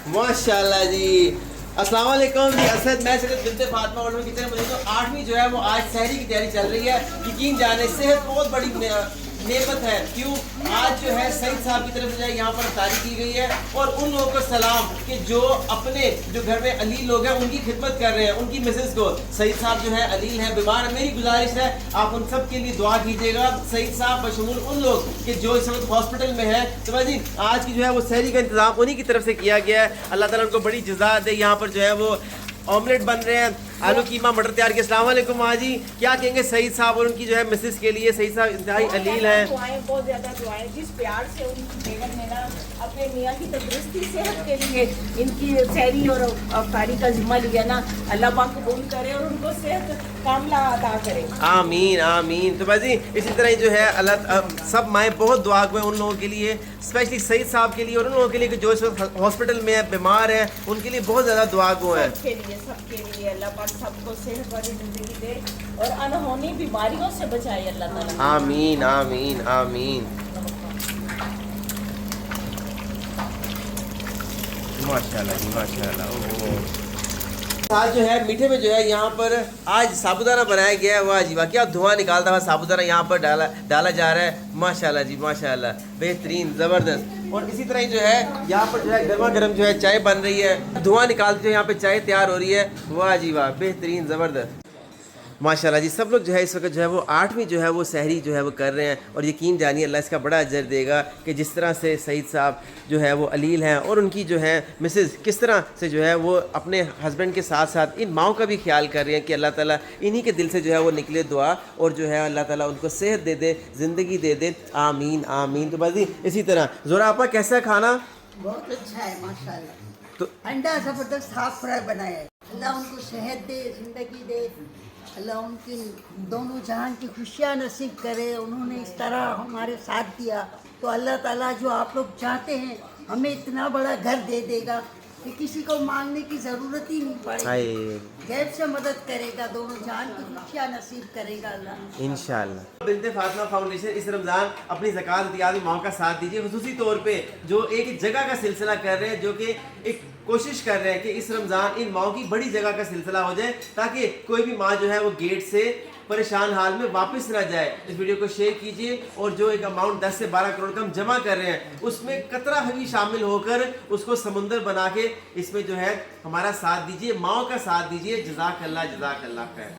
माशाल्लाह जी। अस्सलाम वालेकुम जी। असद मैं सिर्फ बिनते फातिमा और किचन में तो 8वीं जो है वो आज सहरी की तैयारी चल रही है। यकीन जाने सेहत बहुत बड़ी नेमत है। क्यों आज जो है सईद साहब की तरफ से यहाँ पर अफ्तारी की गई है और उन लोगों को सलाम कि जो अपने जो घर में अलील लोग हैं उनकी खिदमत कर रहे हैं, उनकी मिसेस को। सईद साहब जो है अलील है, बीमार है। मेरी गुजारिश है आप उन सब के लिए दुआ कीजिएगा। सईद साहब बशमूल उन लोग कि जो इस वक्त हॉस्पिटल में है। तो भाई जी आज की जो है वो सहरी का इंतजाम उन्हीं की तरफ से किया गया है। अल्लाह ताला उनको बड़ी जज़ा दे। यहाँ पर जो है वो ऑमलेट बन रहे हैं, आलू कीमा मटर तैयार किया। अस्सलाम वालेकुम माँ जी, क्या कहेंगे सईद साहब और उनकी जो है मिसेस के लिए? सईद साहब इंतहाई अलील हैं। बहुत ज़्यादा दुआएं जिस प्यार से उनकी बेगम ने ना अपने मियाँ की तंदुरुस्ती सेहत के लिए इनकी सहरी और अफ्तारी का जिम्मा लिया ना, अल्लाह पाक कबूल करे और उनको सेहत कामला अता करे। आमीन आमीन। तो भाई जी इसी तरह ही जो है अल्लाह सब माएँ बहुत दुआ हुए उन लोगों के लिए, स्पेशली सईद साहब के लिए और उन लोगों के लिए कि जो इस वक्त हॉस्पिटल में है, बीमार है, उनके लिए बहुत ज़्यादा दुआ गो है। सबके लिए अल्लाह पाक सबको सेहत वाली ज़िंदगी दे और अनहोनी बीमारियों से बचाए अल्लाह ताला। आमीन आमीन आमीन। माशाल्लाह जी माशाल्लाह। आज जो है मीठे में जो है यहाँ पर आज साबूदाना बनाया गया है। वाह जी वाह, क्या धुआं निकालता हुआ साबूदाना यहाँ पर डाला जा रहा है। माशाल्लाह जी माशाल्लाह, बेहतरीन ज़बरदस्त। और इसी तरह ही जो है यहाँ पर जो है गर्मा गर्म जो है चाय बन रही है, धुआं निकालते हुए यहाँ पे चाय तैयार हो रही है। वाह जी वाह, बेहतरीन ज़बरदस्त माशाल्लाह जी। सब लोग जो है इस वक्त जो है वो 8वीं जो है वो सहरी जो है वो कर रहे हैं और यकीन जानिए अल्लाह इसका बड़ा अजर देगा कि जिस तरह से सईद साहब जो है वो अलील हैं और उनकी जो है मिसेस किस तरह से जो है वो अपने हस्बैंड के साथ साथ इन माओं का भी ख्याल कर रहे हैं कि अल्लाह ताला इन्हीं के दिल से जो है वो निकले दुआ और जो है अल्लाह ताला उनको सेहत दे दे, ज़िंदगी दे दे। आमीन आमीन। तो बस इसी तरह ज़ोरा आपा कैसा खाना? बहुत अच्छा है माशाल्लाह। तो अंडा ज़बरदस्त हाफ फ्राई बनाया है। अल्लाह उनको सेहत दे, ज़िंदगी दे, अल्लाह उनकी दोनों जहान की खुशियाँ नसीब करे। उन्होंने इस तरह हमारे साथ दिया तो अल्लाह ताला जो आप लोग चाहते हैं हमें इतना बड़ा घर दे देगा कि किसी को मांगने की ज़रूरत ही नहीं पड़ेगी। गैब से मदद करेगा, दोनों जान की खुशियाँ नसीब करेगा अल्लाह इंशाअल्लाह। बिनते फातिमा फाउंडेशन इस रमज़ान अपनी ज़कात दिया माओं का साथ दीजिए, खुसूसी तौर पे जो एक जगह का सिलसिला कर रहे हैं, जो कि एक कोशिश कर रहे हैं कि इस रमज़ान इन माओं की बड़ी जगह का सिलसिला हो जाए ताकि कोई भी माँ जो है वो गेट से परेशान हाल में वापस ना जाए। इस वीडियो को शेयर कीजिए और जो एक अमाउंट 10 से 12 करोड़ का हम जमा कर रहे हैं उसमें कतरा भी शामिल होकर उसको समुंदर बना के इसमें जो है हमारा साथ दीजिए, माओं का साथ दीजिए। जज़ाकल्लाह जज़ाकल्लाह खैर।